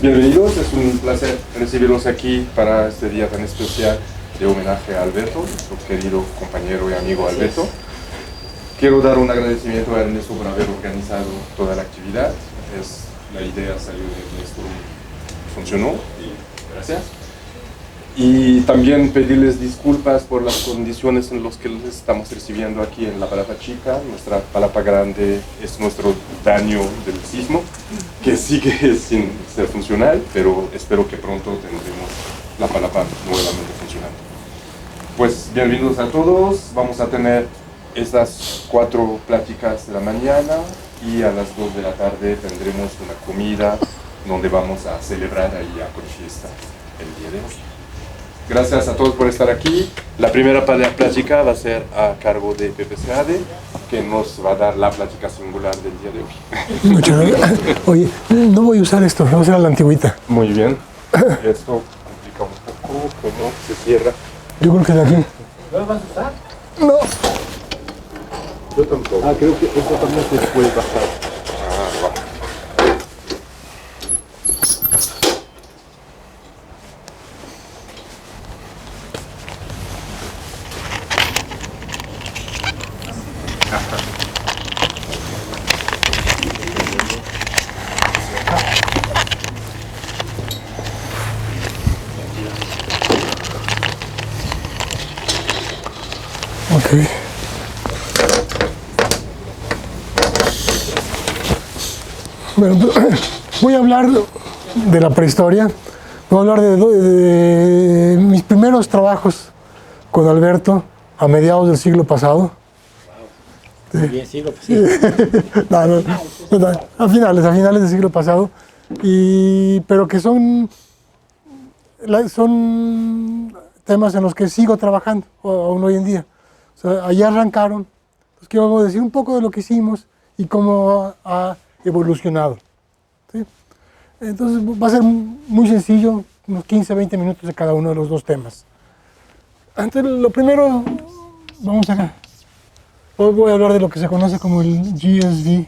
bienvenidos, es un placer recibirlos aquí para este día tan especial de homenaje a Alberto, nuestro querido compañero y amigo Alberto. Quiero dar un agradecimiento a Ernesto por haber organizado toda la actividad. La idea salió de Ernesto, funcionó y gracias. Y también pedirles disculpas por las condiciones en las que los estamos recibiendo aquí en la Palapa Chica. Nuestra Palapa Grande es nuestro daño del sismo, que sigue sin ser funcional, pero espero que pronto tendremos la Palapa nuevamente funcionando. Pues bienvenidos a todos, vamos a tener estas 4 pláticas de la mañana y a las 2 de la tarde tendremos una comida donde vamos a celebrar ahí a Fiesta el día de hoy. Gracias a todos por estar aquí. La primera plática va a ser a cargo de Pepe Seade, que nos va a dar la plática singular del día de hoy. Muchas gracias. Oye, no voy a usar esto, voy a usar la antigüita. Muy bien. Esto complica un poco cómo se cierra. Yo creo que de aquí. ¿No lo vas a usar? No. Yo tampoco. Ah, creo que esto también se puede bajar. Ah, va. Ok. Bueno, voy a hablar de la prehistoria. Voy a hablar de mis primeros trabajos con Alberto a mediados del siglo pasado. Muy bien, siglo, pues sí. No, a finales del siglo pasado. Pero que son temas en los que sigo trabajando aún hoy en día. O sea, allí arrancaron. Entonces quiero decir un poco de lo que hicimos y cómo ha evolucionado. ¿Sí? Entonces va a ser muy sencillo, unos 15-20 minutos de cada uno de los 2 temas. Antes, lo primero, hoy voy a hablar de lo que se conoce como el GSV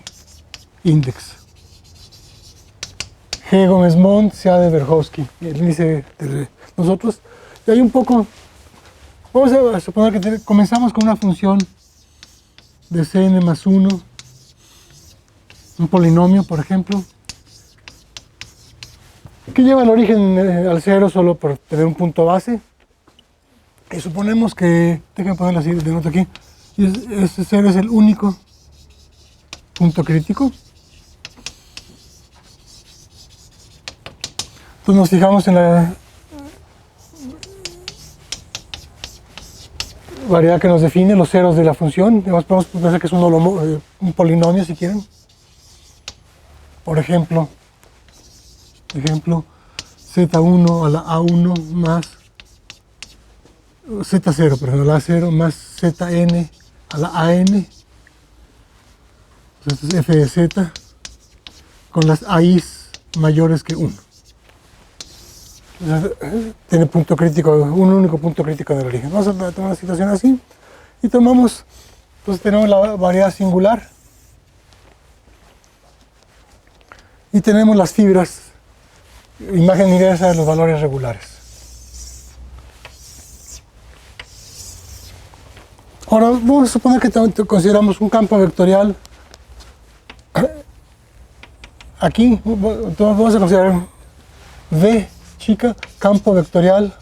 Index. G. Gómez Montt, C. de Verjovsky, el índice de nosotros. Y hay un poco, vamos a suponer que comenzamos con una función de Cn más 1, un polinomio, por ejemplo, que lleva el origen al 0 solo por tener un punto base. Y suponemos que, déjenme ponerlo así de nota aquí, y ese 0 es el único punto crítico. Entonces nos fijamos en la variedad que nos define, los ceros de la función. Además podemos pensar que es un polinomio si quieren. Por ejemplo, z1 a la a1 más z0, perdón, a la a0 más zn a la an. Entonces f de z con las a's mayores que 1. Tiene punto crítico, un único punto crítico en el origen. Vamos a tomar una situación así y tomamos, entonces tenemos la variedad singular y tenemos las fibras, imagen inversa de los valores regulares. Ahora vamos a suponer que consideramos un campo vectorial. Aquí vamos a considerar V chica, campo vectorial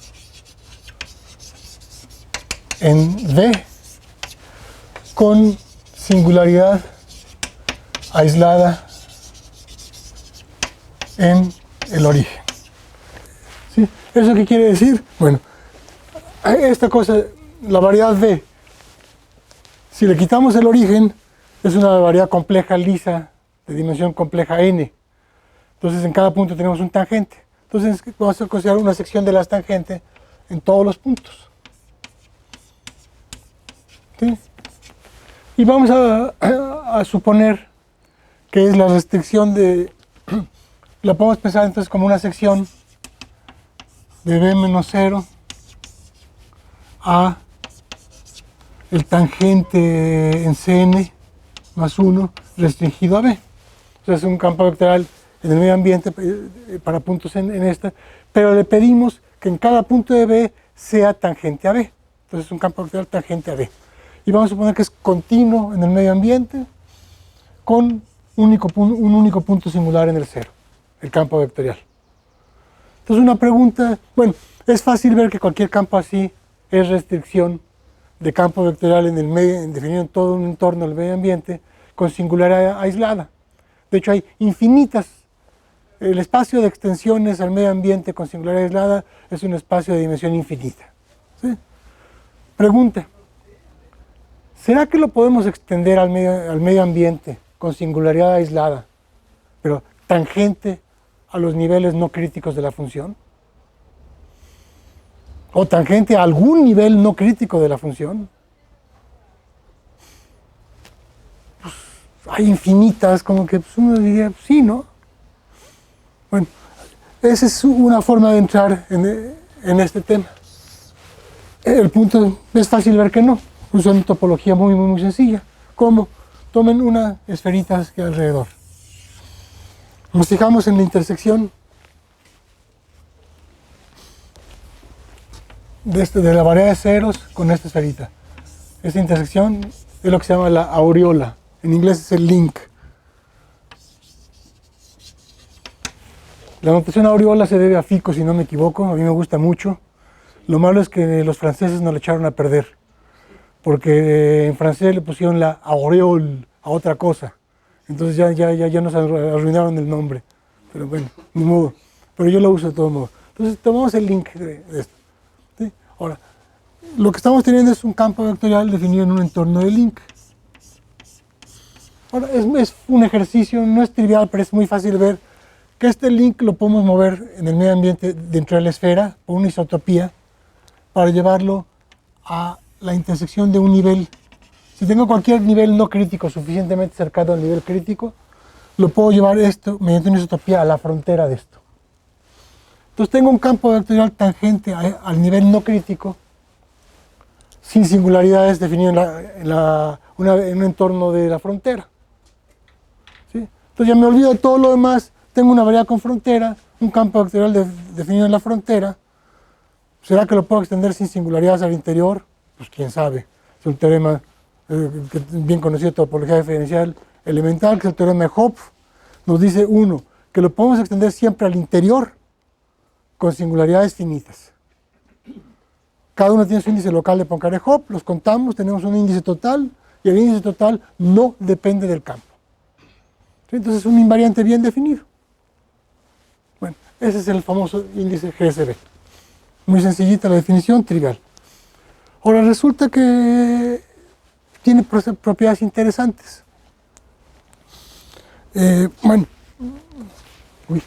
en V con singularidad aislada en el origen. ¿Sí? ¿Eso qué quiere decir? Bueno, esta cosa, la variedad V, si le quitamos el origen, es una variedad compleja lisa de dimensión compleja n. Entonces en cada punto tenemos un tangente. Entonces vamos a considerar una sección de las tangentes en todos los puntos. ¿Sí? Y vamos a suponer que es la restricción de... La podemos pensar entonces como una sección de b menos 0 a el tangente en Cn más 1 restringido a b. Entonces un campo vectorial en el medio ambiente para puntos en esta, pero le pedimos que en cada punto de B sea tangente a B. Entonces es un campo vectorial tangente a B. Y vamos a suponer que es continuo en el medio ambiente con un único punto singular en el cero, el campo vectorial. Entonces una pregunta, bueno, es fácil ver que cualquier campo así es restricción de campo vectorial en el medio, definido en todo un entorno del medio ambiente con singularidad aislada. De hecho hay infinitas, el espacio de extensiones al medio ambiente con singularidad aislada es un espacio de dimensión infinita. ¿Sí? Pregunta, ¿será que lo podemos extender al medio ambiente con singularidad aislada, pero tangente a los niveles no críticos de la función? ¿O tangente a algún nivel no crítico de la función? Pues, hay infinitas, como que pues, uno diría, sí, ¿no? Bueno, esa es una forma de entrar en este tema. El punto es fácil ver que no. Usa una topología muy sencilla. ¿Cómo? Tomen una esferita que hay alrededor. Nos fijamos en la intersección de la variedad de ceros con esta esferita. Esta intersección es lo que se llama la aureola. En inglés es el link. La notación aureola se debe a Fico, si no me equivoco. A mí me gusta mucho. Lo malo es que los franceses nos lo echaron a perder, porque en francés le pusieron la auréole a otra cosa. Entonces ya nos arruinaron el nombre. Pero bueno, ni modo. Pero yo lo uso de todos modos. Entonces tomamos el link de esto. ¿Sí? Ahora, lo que estamos teniendo es un campo vectorial definido en un entorno de link. Ahora, es un ejercicio, no es trivial, pero es muy fácil ver que este link lo podemos mover en el medio ambiente dentro de la esfera por una isotropía para llevarlo a la intersección de un nivel. Si tengo cualquier nivel no crítico suficientemente cercano al nivel crítico, lo puedo llevar esto mediante una isotropía a la frontera de esto. Entonces tengo un campo vectorial tangente al nivel no crítico, sin singularidades definido en un entorno de la frontera. ¿Sí? Entonces ya me olvido de todo lo demás, tengo una variedad con frontera, un campo vectorial definido en la frontera. ¿Será que lo puedo extender sin singularidades al interior? Pues quién sabe. Es un teorema bien conocido de topología diferencial elemental, que es el teorema de Hopf. Nos dice, uno, que lo podemos extender siempre al interior con singularidades finitas. Cada uno tiene su índice local de Poincaré-Hopf, los contamos, tenemos un índice total, y el índice total no depende del campo. ¿Sí? Entonces es un invariante bien definido. Bueno, ese es el famoso índice GSB. Muy sencillita la definición, trivial. Ahora resulta que tiene propiedades interesantes. Bueno, uy.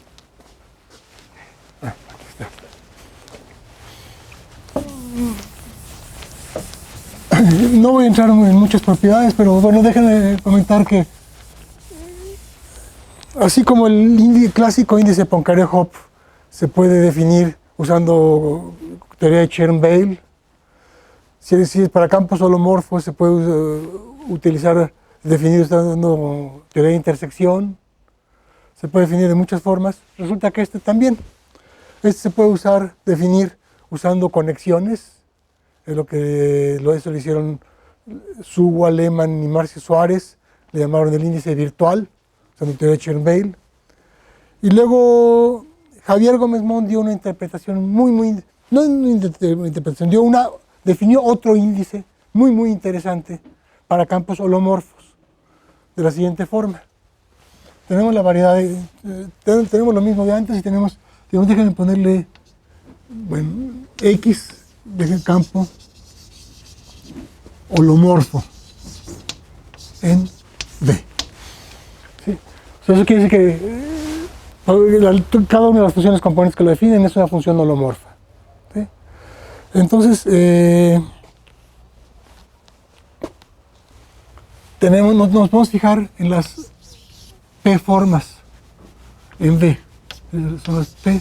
Aquí está. No voy a entrar en muchas propiedades, pero bueno, déjenme comentar que así como el clásico índice Poincaré-Hopf se puede definir usando teoría de Chern-Weil. Si para campos holomorfos se puede utilizar, definir usando teoría de intersección. Se puede definir de muchas formas. Resulta que este también. Este se puede definir usando conexiones. Es lo que eso lo hicieron Suwa, Lehmann y Marcio Suárez. Le llamaron el índice virtual, usando teoría de Chern-Weil. Y luego Javier Gómez Mont dio una interpretación no una interpretación, definió otro índice muy interesante para campos holomorfos, de la siguiente forma. Tenemos la variedad, tenemos lo mismo de antes y tenemos, déjenme ponerle, bueno, X de campo holomorfo en B. ¿Sí? Eso quiere decir que cada una de las funciones componentes que lo definen es una función holomorfa. ¿Sí? Entonces, nos podemos fijar en las P formas en B. Son las P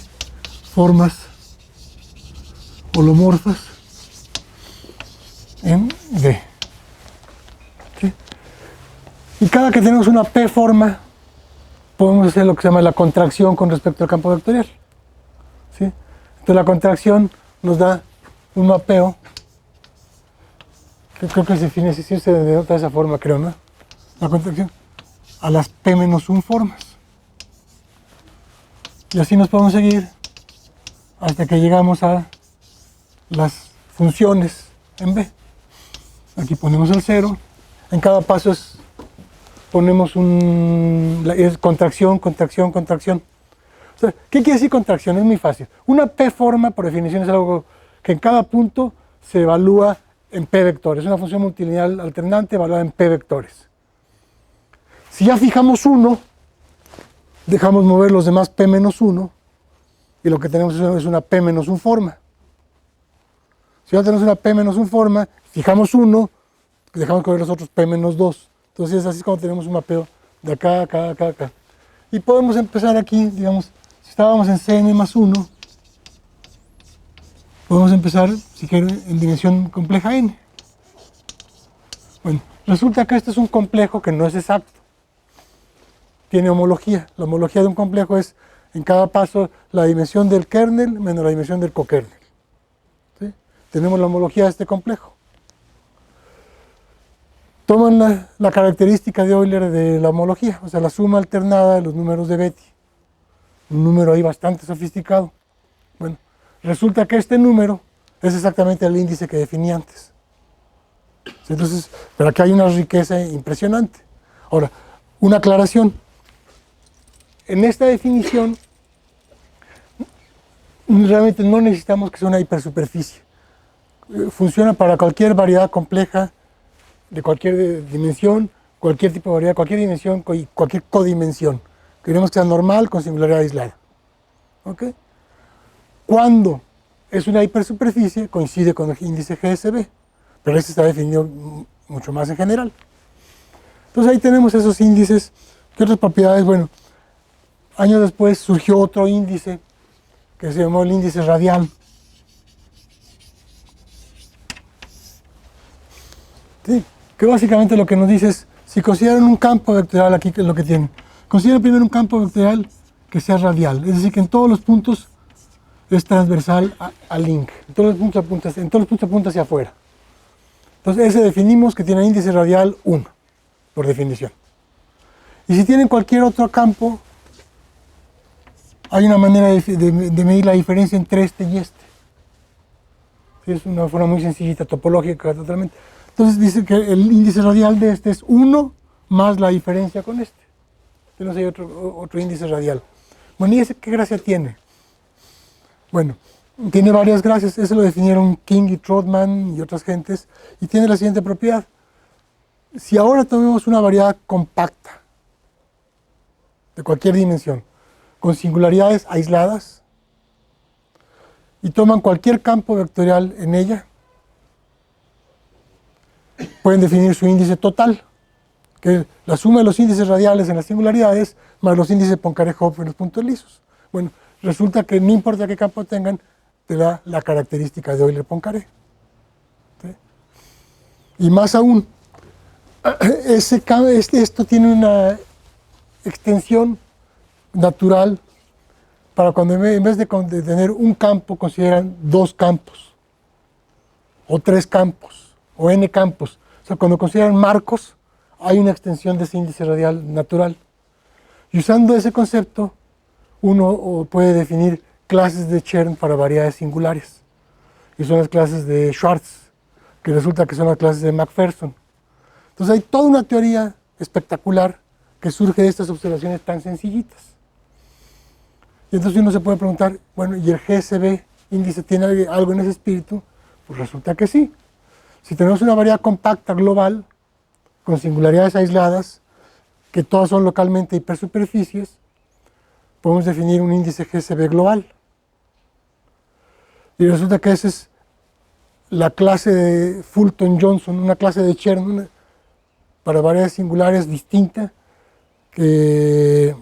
formas holomorfas en B. ¿Sí? Y cada que tenemos una P forma podemos hacer lo que se llama la contracción con respecto al campo vectorial. ¿Sí? Entonces la contracción nos da un mapeo, que creo que se denota de esa forma, creo, ¿no? La contracción a las P-1 formas. Y así nos podemos seguir hasta que llegamos a las funciones en B. Aquí ponemos el 0. En cada paso ponemos es contracción, contracción, contracción. O sea, ¿qué quiere decir contracción? Es muy fácil. Una P-forma, por definición, es algo que en cada punto se evalúa en P vectores. Es una función multilineal alternante evaluada en P vectores. Si ya fijamos 1, dejamos mover los demás P-1 y lo que tenemos es una P-1 forma. Si ya tenemos una P-1 forma, fijamos 1, dejamos mover los otros P-2. Entonces así es como tenemos un mapeo de acá, acá, acá, acá. Y podemos empezar aquí, digamos, si estábamos en Cn+1, podemos empezar, si quieren, en dimensión compleja n. Bueno, resulta que este es un complejo que no es exacto. Tiene homología. La homología de un complejo es, en cada paso, la dimensión del kernel menos la dimensión del cokernel. ¿Sí? Tenemos la homología de este complejo. Toman la característica de Euler de la homología, o sea, la suma alternada de los números de Betti. Un número ahí bastante sofisticado. Bueno, resulta que este número es exactamente el índice que definí antes. Entonces, pero aquí hay una riqueza impresionante. Ahora, una aclaración. En esta definición, realmente no necesitamos que sea una hipersuperficie. Funciona para cualquier variedad compleja, de cualquier dimensión, cualquier tipo de variedad, cualquier dimensión y cualquier codimensión. Queremos que sea normal con singularidad aislada. ¿Ok? Cuando es una hipersuperficie, coincide con el índice GSB, pero este está definido mucho más en general. Entonces ahí tenemos esos índices. ¿Qué otras propiedades? Bueno, años después surgió otro índice que se llamó el índice radial. ¿Sí? Que básicamente lo que nos dice es, si consideran un campo vectorial, aquí que es lo que tienen, consideren primero un campo vectorial que sea radial, es decir, que en todos los puntos es transversal al link, en todos los puntos apunta hacia afuera. Entonces ese definimos que tiene índice radial 1, por definición. Y si tienen cualquier otro campo, hay una manera de medir la diferencia entre este y este. Sí, es una forma muy sencillita, topológica totalmente. Entonces dice que el índice radial de este es 1 más la diferencia con este. Entonces hay otro índice radial. Bueno, ¿y ese qué gracia tiene? Bueno, tiene varias gracias. Eso lo definieron King y Trotman y otras gentes. Y tiene la siguiente propiedad. Si ahora tomemos una variedad compacta, de cualquier dimensión, con singularidades aisladas, y toman cualquier campo vectorial en ella, pueden definir su índice total, que es la suma de los índices radiales en las singularidades más los índices de Poincare-Hopf en los puntos lisos. Bueno, resulta que no importa qué campo tengan, te da la característica de Euler-Poincare. ¿Sí? Y más aún, esto tiene una extensión natural para cuando en vez de tener un campo consideran 2 campos, o 3 campos, o n campos. O sea, cuando consideran marcos, hay una extensión de ese índice radial natural. Y usando ese concepto, uno puede definir clases de Chern para variedades singulares. Y son las clases de Schwartz, que resulta que son las clases de McPherson. Entonces hay toda una teoría espectacular que surge de estas observaciones tan sencillitas. Y entonces uno se puede preguntar, bueno, ¿y el GSB índice tiene algo en ese espíritu? Pues resulta que sí. Si tenemos una variedad compacta global, con singularidades aisladas, que todas son localmente hipersuperficies, podemos definir un índice GSB global. Y resulta que esa es la clase de Fulton-Johnson, una clase de Chern para variedades singulares distinta, que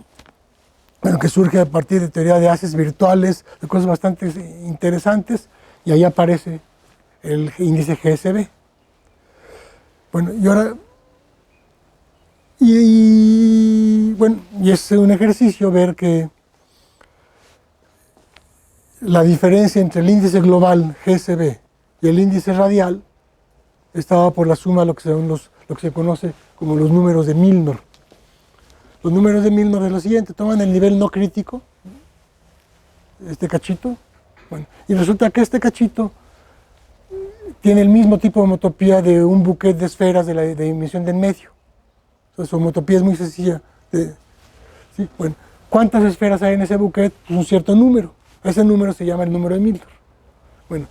surge a partir de teoría de haces virtuales, de cosas bastante interesantes, y ahí aparece el índice GSB. Bueno, y ahora, y bueno, y es un ejercicio ver que la diferencia entre el índice global GSB y el índice radial estaba por la suma de lo que se conoce como los números de Milnor. Los números de Milnor es lo siguiente: toman el nivel no crítico, este cachito, bueno, y resulta que este cachito tiene el mismo tipo de homotopía de un buquet de esferas de la dimensión del medio. Entonces su homotopía es muy sencilla. ¿Sí? Bueno, ¿cuántas esferas hay en ese buquet? Pues un cierto número. Ese número se llama el número de Milnor. Bueno,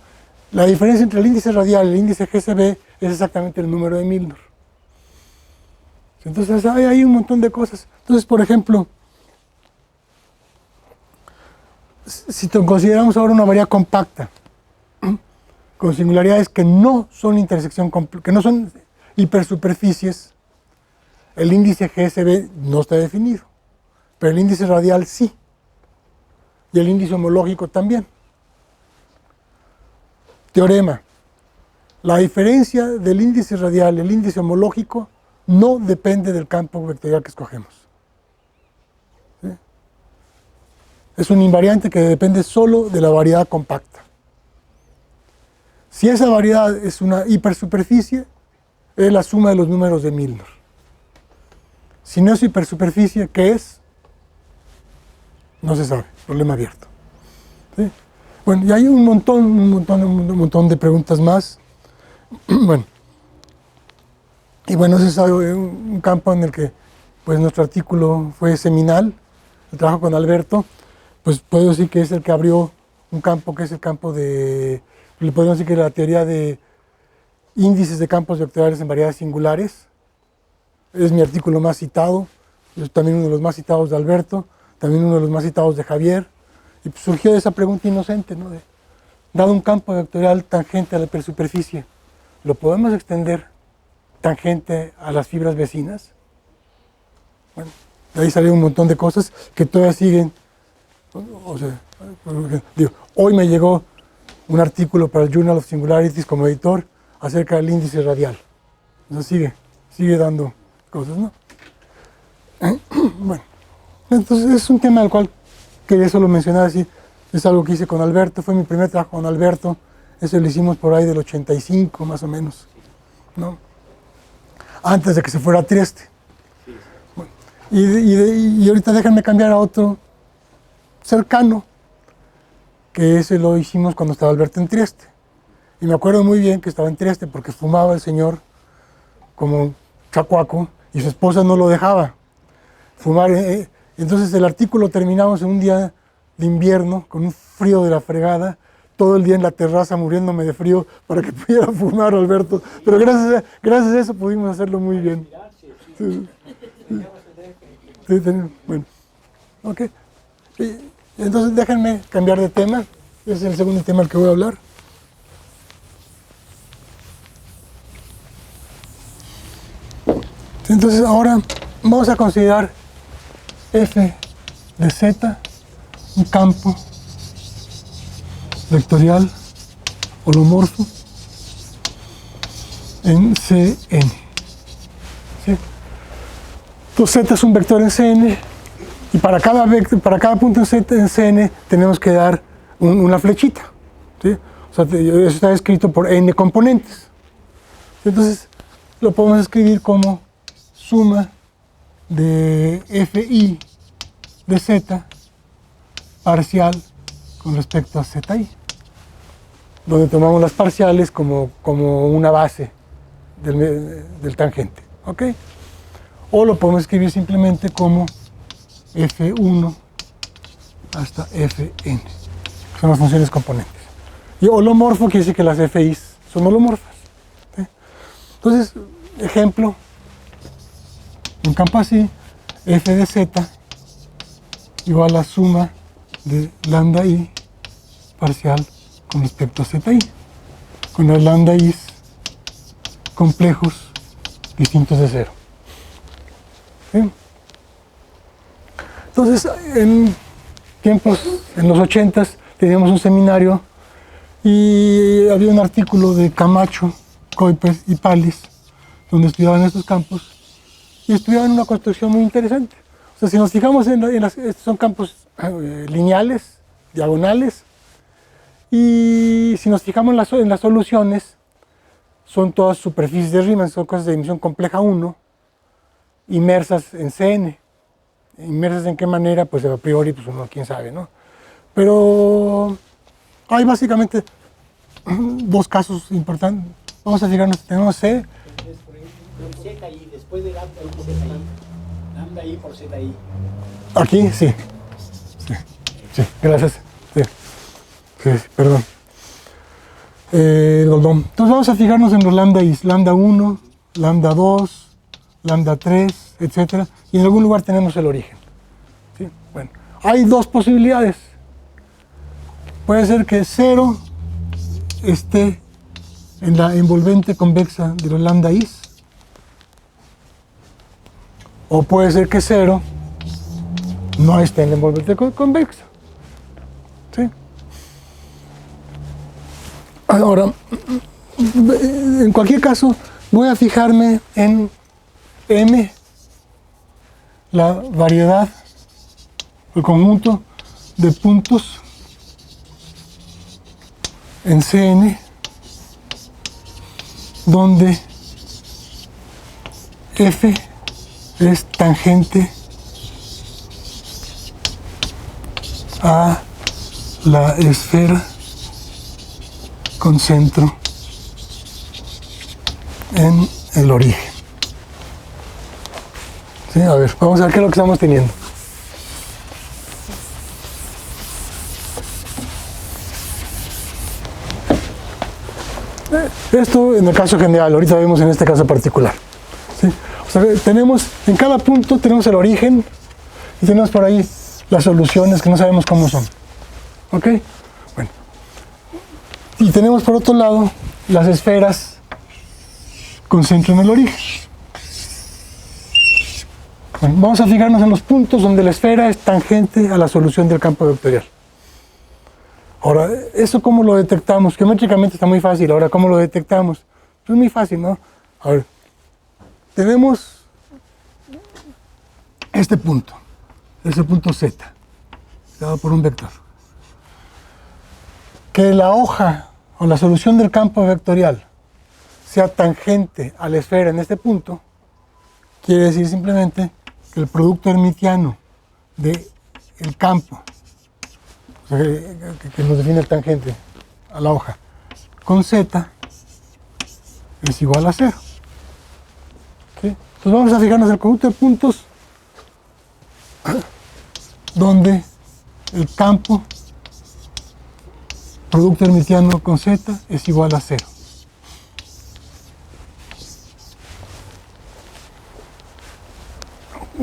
la diferencia entre el índice radial y el índice GSB es exactamente el número de Milnor. Entonces hay un montón de cosas. Entonces, por ejemplo, si consideramos ahora una variedad compacta, con singularidades que no son intersección, que no son hipersuperficies, el índice GSB no está definido, pero el índice radial sí, y el índice homológico también. Teorema: la diferencia del índice radial y el índice homológico no depende del campo vectorial que escogemos. ¿Sí? Es un invariante que depende solo de la variedad compacta. Si esa variedad es una hipersuperficie, es la suma de los números de Milnor. Si no es hipersuperficie, ¿qué es? No se sabe, problema abierto. ¿Sí? Bueno, y hay un montón de preguntas más. Bueno, y bueno, ese es un campo en el que pues, nuestro artículo fue seminal, el trabajo con Alberto, pues puedo decir que es el que abrió un campo que es el campo de, le podemos decir que la teoría de índices de campos vectoriales en variedades singulares. Es mi artículo más citado, es también uno de los más citados de Alberto, también uno de los más citados de Javier, y pues surgió de esa pregunta inocente, ¿no? Dado un campo vectorial tangente a la hipersuperficie, ¿lo podemos extender tangente a las fibras vecinas? Bueno, de ahí salieron un montón de cosas que todavía siguen. O sea, digo, hoy me llegó un artículo para el Journal of Singularities como editor acerca del índice radial. Entonces sigue dando cosas, ¿no? Bueno, entonces es un tema al cual quería solo mencionar así. Es algo que hice con Alberto, fue mi primer trabajo con Alberto. Eso lo hicimos por ahí del 85 más o menos, ¿no? Antes de que se fuera a Trieste. Bueno, y ahorita déjenme cambiar a otro cercano, que ese lo hicimos cuando estaba Alberto en Trieste. Y me acuerdo muy bien que estaba en Trieste porque fumaba el señor como chacuaco y su esposa no lo dejaba fumar. Entonces el artículo terminamos en un día de invierno con un frío de la fregada, todo el día en la terraza muriéndome de frío para que pudiera fumar Alberto. Pero gracias a eso pudimos hacerlo muy bien. Sí, bueno, ok. Entonces déjenme cambiar de tema. Ese es el segundo tema del que voy a hablar. Entonces ahora vamos a considerar f de z, un campo vectorial holomorfo en Cn. ¿Sí? Entonces z es un vector en Cn y para cada punto en Cn tenemos que dar una flechita. ¿Sí? O sea, eso está escrito por n componentes. Entonces lo podemos escribir como suma de fi de z parcial con respecto a zi, donde tomamos las parciales como una base del tangente, ¿ok? O lo podemos escribir simplemente como f1 hasta fn, son las funciones componentes. Y holomorfo quiere decir que las fi's son holomorfas. ¿Sí? Entonces, ejemplo, un campo así, f de z igual a la suma de lambda i parcial con respecto a zi, con las lambda i's complejos distintos de cero. ¿Sí? Entonces, en los 80s, teníamos un seminario y había un artículo de Camacho, Kuipers y Pallis, donde estudiaban estos campos y estudiaban una construcción muy interesante. O sea, si nos fijamos estos son campos lineales, diagonales, y si nos fijamos en las soluciones, son todas superficies de Riemann, son cosas de dimensión compleja 1, inmersas en Cn. ¿Inmersas en qué manera? Pues a priori, pues uno quién sabe, ¿no? Pero hay básicamente dos casos importantes. Vamos a fijarnos, tenemos C. ZI, después de lambda I, ZI. Lambda I por ZI. Aquí, sí. Sí, gracias. Sí, perdón. Entonces vamos a fijarnos en los lambda I, lambda 1, lambda 2, lambda 3, etcétera, y en algún lugar tenemos el origen. ¿Sí? Bueno, hay dos posibilidades. Puede ser que 0 esté en la envolvente convexa de los lambda I, o puede ser que 0 no esté en la envolvente convexa. ¿Sí? Ahora, en cualquier caso, voy a fijarme en M, la variedad, el conjunto de puntos en Cn, donde F es tangente a la esfera con centro en el origen. ¿Sí? A ver, vamos a ver qué es lo que estamos teniendo. Esto en el caso general, ahorita vemos en este caso particular. ¿Sí? O sea, tenemos, en cada punto tenemos el origen y tenemos por ahí las soluciones que no sabemos cómo son. ¿Ok? Bueno. Y tenemos por otro lado las esferas con centro en el origen. Bueno, vamos a fijarnos en los puntos donde la esfera es tangente a la solución del campo vectorial. Ahora, ¿eso cómo lo detectamos? Geométricamente está muy fácil. Ahora, ¿cómo lo detectamos? Pues es muy fácil, ¿no? A ver, tenemos este punto, ese punto Z, dado por un vector. Que la hoja o la solución del campo vectorial sea tangente a la esfera en este punto, quiere decir simplemente que el producto hermitiano del campo, o sea, que nos define el tangente a la hoja, con Z es igual a 0. ¿Sí? Entonces vamos a fijarnos en el conjunto de puntos donde el campo producto hermitiano con Z es igual a 0.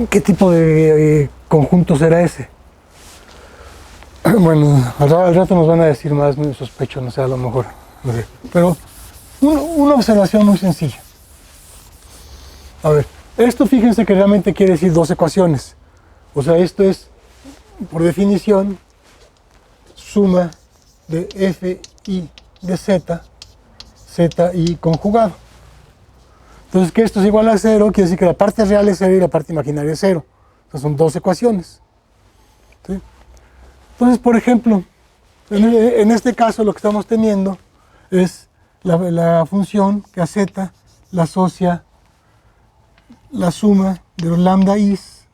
¿Qué tipo de conjunto será ese? Bueno, al rato nos van a decir más, muy sospecho, no sé, a lo mejor, no sé. Pero una observación muy sencilla. A ver, esto fíjense que realmente quiere decir dos ecuaciones. O sea, esto es, por definición, suma de Fi de Z, Zi conjugado. Entonces, que esto es igual a 0, quiere decir que la parte real es 0 y la parte imaginaria es 0. Entonces, son dos ecuaciones. ¿Sí? Entonces, por ejemplo, en este caso lo que estamos teniendo es la función que a Z la asocia la suma de los lambda i's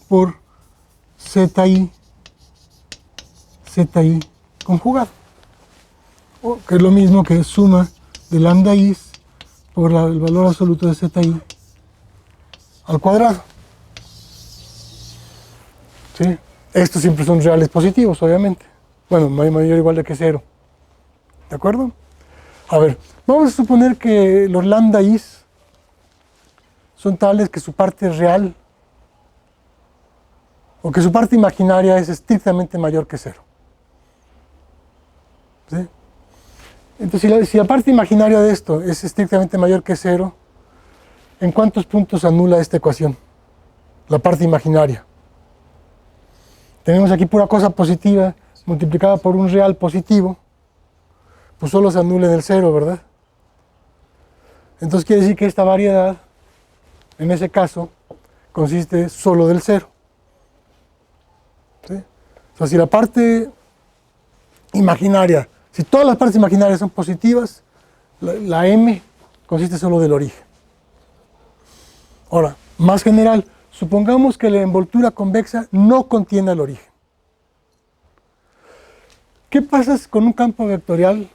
por Zi conjugado, o que es lo mismo que suma de lambda i's por el valor absoluto de Zi al cuadrado. ¿Sí? Estos siempre son reales positivos, obviamente. Bueno, mayor o igual de que 0. ¿De acuerdo? A ver, vamos a suponer que los lambda i's son tales que su parte real o que su parte imaginaria es estrictamente mayor que 0. ¿Sí? Entonces, si la parte imaginaria de esto es estrictamente mayor que 0, ¿en cuántos puntos anula esta ecuación? La parte imaginaria. Tenemos aquí pura cosa positiva multiplicada por un real positivo, pues solo se anula en el 0, ¿verdad? Entonces quiere decir que esta variedad, en ese caso, consiste solo del cero. ¿Sí? O sea, si la parte imaginaria, si todas las partes imaginarias son positivas, la M consiste solo del origen. Ahora, más general, supongamos que la envoltura convexa no contiene el origen. ¿Qué pasa con un campo vectorial?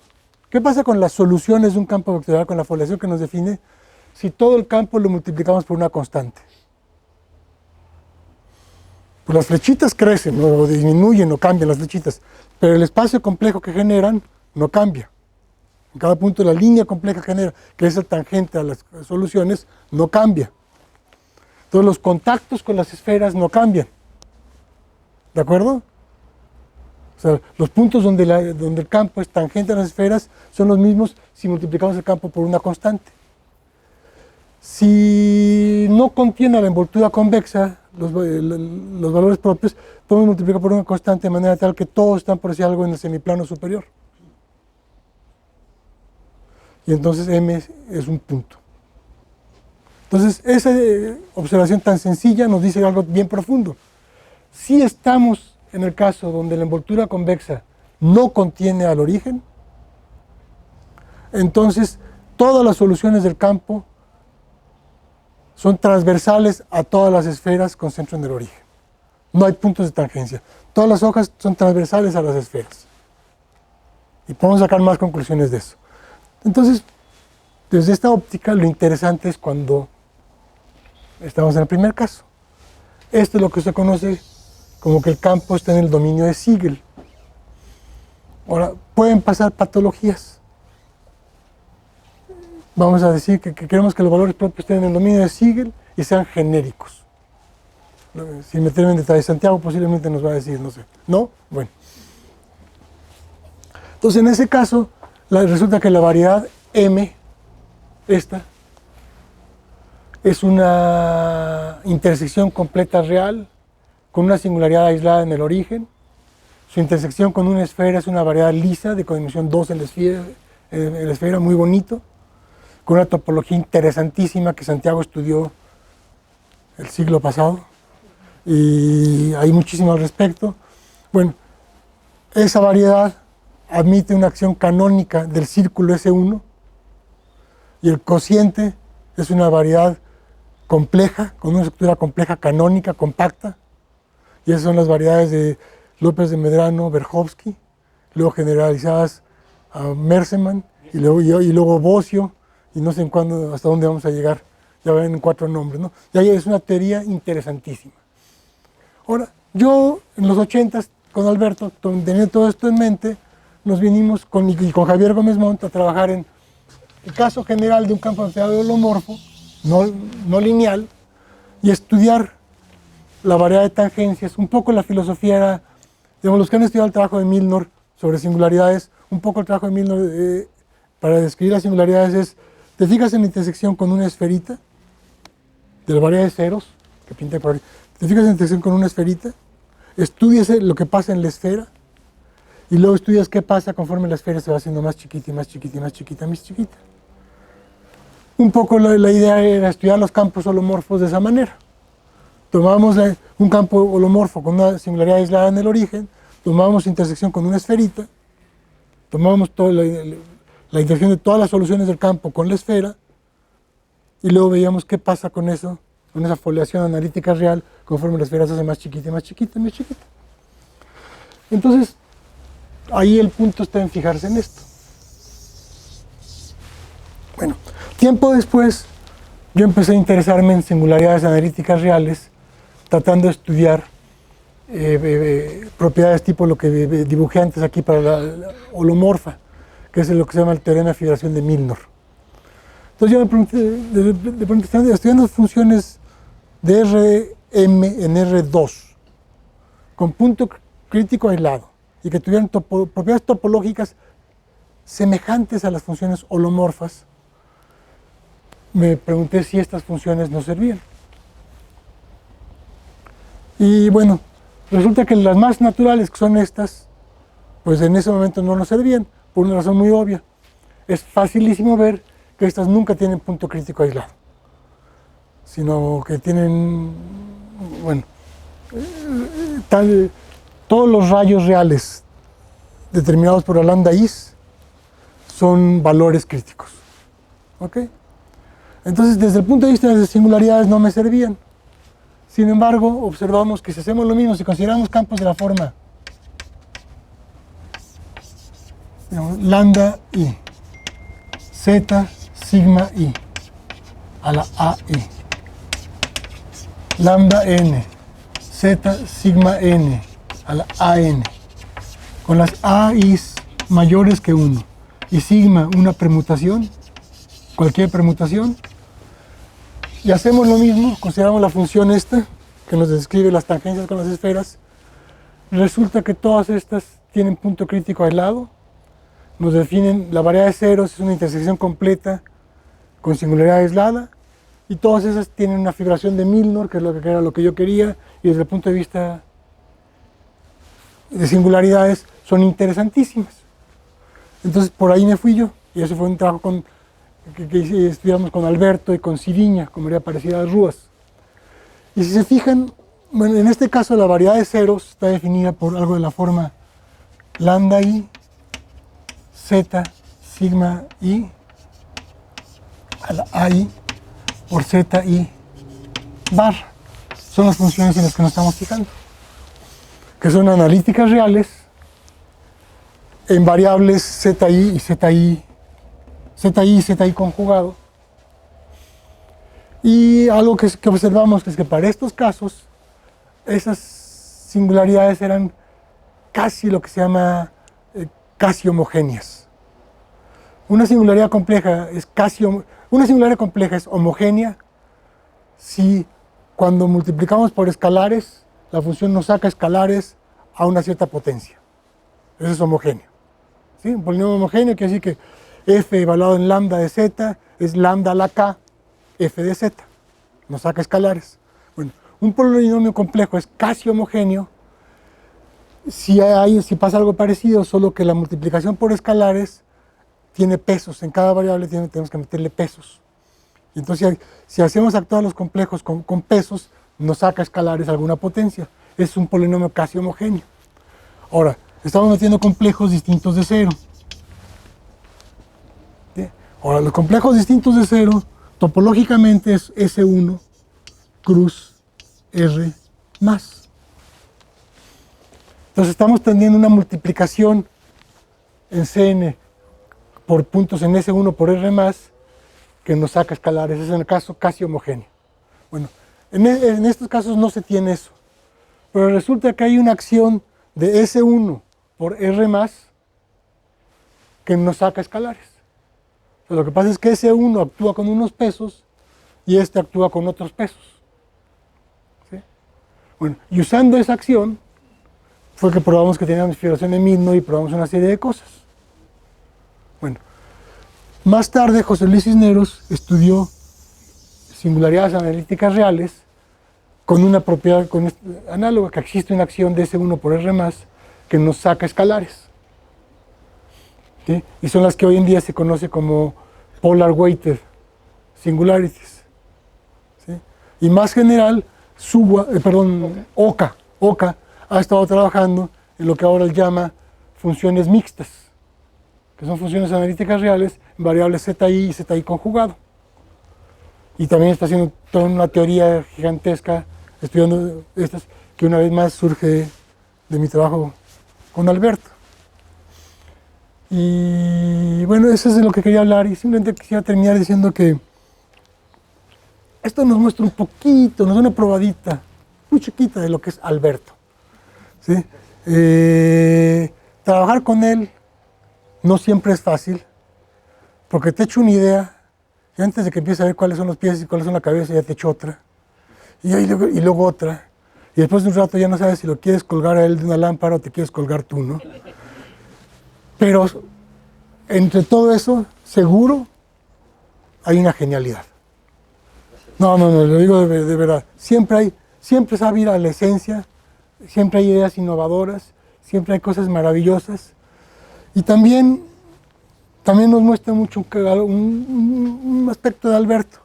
¿Qué pasa con las soluciones de un campo vectorial, con la foliación que nos define, si todo el campo lo multiplicamos por una constante? Pues las flechitas crecen, o disminuyen, o cambian las flechitas, pero el espacio complejo que generan no cambia. En cada punto la línea compleja que genera, que es el tangente a las soluciones, no cambia. Entonces los contactos con las esferas no cambian. ¿De acuerdo? O sea, los puntos donde el campo es tangente a las esferas son los mismos si multiplicamos el campo por una constante. Si no contiene la envoltura convexa, los valores propios, podemos multiplicar por una constante de manera tal que todos están por decir algo en el semiplano superior. Y entonces M es un punto. Entonces, esa observación tan sencilla nos dice algo bien profundo. Si estamos en el caso donde la envoltura convexa no contiene al origen, entonces todas las soluciones del campo son transversales a todas las esferas con centro en el origen. No hay puntos de tangencia. Todas las hojas son transversales a las esferas. Y podemos sacar más conclusiones de eso. Entonces, desde esta óptica, lo interesante es cuando estamos en el primer caso. Esto es lo que se conoce como que el campo está en el dominio de Siegel. Ahora, pueden pasar patologías. Vamos a decir que queremos que los valores propios estén en el dominio de Siegel y sean genéricos. Sin meterme en detalle, Santiago posiblemente nos va a decir, no sé. ¿No? Bueno. Entonces, en ese caso, resulta que la variedad M, esta, es una intersección completa real, con una singularidad aislada en el origen. Su intersección con una esfera es una variedad lisa de codimensión 2 en la esfera, muy bonito, con una topología interesantísima que Santiago estudió el siglo pasado, y hay muchísimo al respecto. Bueno, esa variedad admite una acción canónica del círculo S1, y el cociente es una variedad compleja, con una estructura compleja canónica, compacta, y esas son las variedades de López de Medrano, Verjovsky, luego generalizadas a Mersemann, y luego Bossio, y no sé en cuándo, hasta dónde vamos a llegar, ya ven 4 nombres, ¿no? Y ahí es una teoría interesantísima. Ahora, yo en los 80s, con Alberto, teniendo todo esto en mente, nos vinimos con Javier Gómez Montt a trabajar en el caso general de un campo de holomorfo, no lineal, y estudiar la variedad de tangencias. Un poco la filosofía era, digamos, los que han estudiado el trabajo de Milnor sobre singularidades, un poco el trabajo de Milnor para describir las singularidades es, te fijas en la intersección con una esferita, de la variedad de ceros, que pinta por ahí, te fijas en la intersección con una esferita, estudias lo que pasa en la esfera, y luego estudias qué pasa conforme la esfera se va haciendo más chiquita y más chiquita y más chiquita y más chiquita. Un poco la idea era estudiar los campos holomorfos de esa manera. Tomamos un campo holomorfo con una singularidad aislada en el origen, tomamos intersección con una esferita, tomamos toda la intersección de todas las soluciones del campo con la esfera, y luego veíamos qué pasa con eso, con esa foliación analítica real, conforme la esfera se hace más chiquita y más chiquita y más chiquita. Entonces, ahí el punto está en fijarse en esto. Bueno, tiempo después, yo empecé a interesarme en singularidades analíticas reales, tratando de estudiar propiedades tipo lo que dibujé antes aquí para la holomorfa, que es lo que se llama el teorema de figuración de Milnor. Entonces yo me pregunté, estudiando funciones de Rm en R2, con punto crítico aislado, y que tuvieran propiedades topológicas semejantes a las funciones holomorfas, me pregunté si estas funciones nos servían. Y bueno, resulta que las más naturales, que son estas, pues en ese momento no nos servían, por una razón muy obvia. Es facilísimo ver que estas nunca tienen punto crítico aislado. sino que tienen, bueno, todos los rayos reales determinados por la lambda is son valores críticos. ¿Ok? Entonces, desde el punto de vista de las singularidades no me servían. Sin embargo, observamos que si hacemos lo mismo, si consideramos campos de la forma, digamos, lambda i, z, sigma i, a la AI, lambda n, z, sigma n, a la AN, con las AIs mayores que 1 y sigma una permutación, cualquier permutación, y hacemos lo mismo, consideramos la función esta, que nos describe las tangencias con las esferas, resulta que todas estas tienen punto crítico aislado, nos definen la variedad de ceros, es una intersección completa con singularidad aislada, y todas esas tienen una fibración de Milnor, que es lo que era lo que yo quería, y desde el punto de vista de singularidades son interesantísimas. Entonces por ahí me fui yo, y ese fue un trabajo que estudiamos con Alberto y con Ciriña, como era parecida a las Rúas. Y si se fijan, bueno, en este caso la variedad de ceros está definida por algo de la forma lambda i, z, sigma i, a la AI, por z i bar. Son las funciones en las que nos estamos fijando, que son analíticas reales en variables zi y zi y zi conjugado. Y algo que observamos es que para estos casos esas singularidades eran casi lo que se llama casi homogéneas. Una singularidad compleja es homogénea si cuando multiplicamos por escalares la función nos saca escalares a una cierta potencia. Eso es homogéneo. ¿Sí? Un polinomio homogéneo quiere decir que f evaluado en lambda de z es lambda a la k f de z. Nos saca escalares. Bueno, un polinomio complejo es casi homogéneo si pasa algo parecido, solo que la multiplicación por escalares tiene pesos. En cada variable tenemos que meterle pesos. Y entonces, si hacemos actuar los complejos con pesos, nos saca escalares a alguna potencia. Es un polinomio casi homogéneo. Ahora, estamos metiendo complejos distintos de cero. ¿Sí? Ahora, los complejos distintos de cero, topológicamente es S1 cruz R más. Entonces estamos teniendo una multiplicación en Cn por puntos en S1 por R más que nos saca escalares. Es en el caso casi homogéneo. Bueno, en estos casos no se tiene eso. Pero resulta que hay una acción de S1 por R más que nos saca escalares. O sea, lo que pasa es que S1 actúa con unos pesos y este actúa con otros pesos. ¿Sí? Bueno, y usando esa acción fue que probamos que teníamos fibración de Milnor y probamos una serie de cosas. Bueno, más tarde José Luis Cisneros estudió singularidades analíticas reales con una propiedad análoga, que existe una acción de S1 por R más que nos saca escalares. ¿Sí? Y son las que hoy en día se conoce como polar weighted singularities. ¿Sí? Y más general, Oka ha estado trabajando en lo que ahora él llama funciones mixtas, que son funciones analíticas reales en variables zi y zi conjugado. Y también está haciendo toda una teoría gigantesca, estudiando estas, que una vez más surge de mi trabajo con Alberto. Y bueno, eso es de lo que quería hablar, y simplemente quisiera terminar diciendo que esto nos muestra un poquito, nos da una probadita muy chiquita de lo que es Alberto. ¿Sí? Trabajar con él no siempre es fácil, porque te echo una idea, y antes de que empieces a ver cuáles son los pies y cuáles son la cabeza, ya te echo otra, y luego otra, y después de un rato ya no sabes si lo quieres colgar a él de una lámpara o te quieres colgar tú, ¿no? Pero entre todo eso, seguro, hay una genialidad. No, lo digo de verdad. Siempre sabe ir a la esencia, siempre hay ideas innovadoras, siempre hay cosas maravillosas. Y también nos muestra mucho un aspecto de Alberto.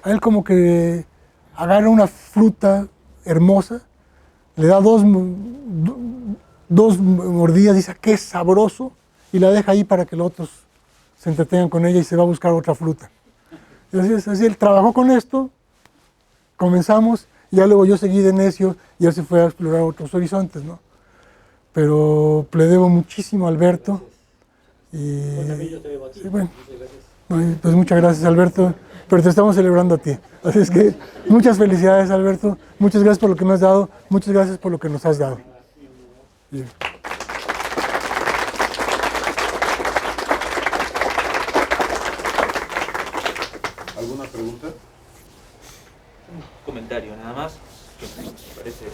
A él como que agarra una fruta hermosa, le da dos mordidas, dice, qué sabroso, y la deja ahí para que los otros se entretengan con ella y se va a buscar otra fruta. Entonces, así él trabajó con esto, comenzamos, y ya luego yo seguí de necio y él se fue a explorar otros horizontes, ¿no? Pero le debo muchísimo a Alberto. Y, sí, bueno, pues muchas gracias, Alberto, pero te estamos celebrando a ti. Así es que muchas felicidades, Alberto, muchas gracias por lo que me has dado, muchas gracias por lo que nos has dado. Bien. ¿Alguna pregunta? Un comentario nada más, que me parece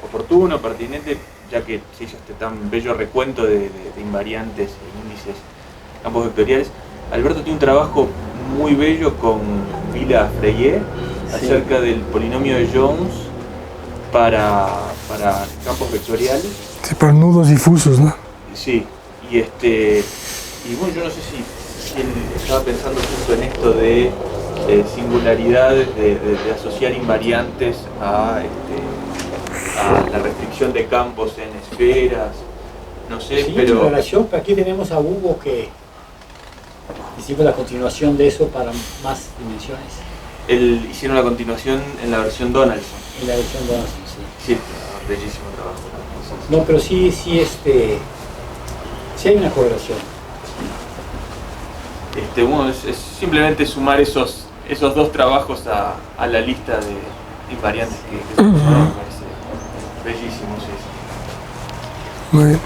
oportuno, pertinente, ya que se hizo este tan bello recuento de invariantes e índices, campos vectoriales. Alberto tiene un trabajo muy bello con Vila Freire acerca del polinomio de Jones para campos vectoriales. Sí, para nudos difusos, ¿no? Sí, y bueno, yo no sé si él estaba pensando justo en esto de singularidades, de asociar invariantes a la restricción de campos en esferas, no sé, Sí, pero... en relación, aquí tenemos a Hugo que hicimos la continuación de eso para más dimensiones. Hicieron la continuación en la versión Donaldson. En la versión Donaldson, sí. Sí, bellísimo trabajo. No, pero sí hay una correlación. Bueno, es simplemente sumar esos dos trabajos a la lista de invariantes que se mencionaron, me parece bellísimo, sí. Muy bien.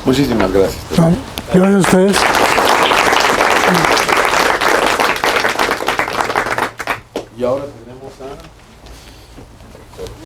Muchísimas gracias. Vale. Gracias a ustedes. Y ahora tenemos a...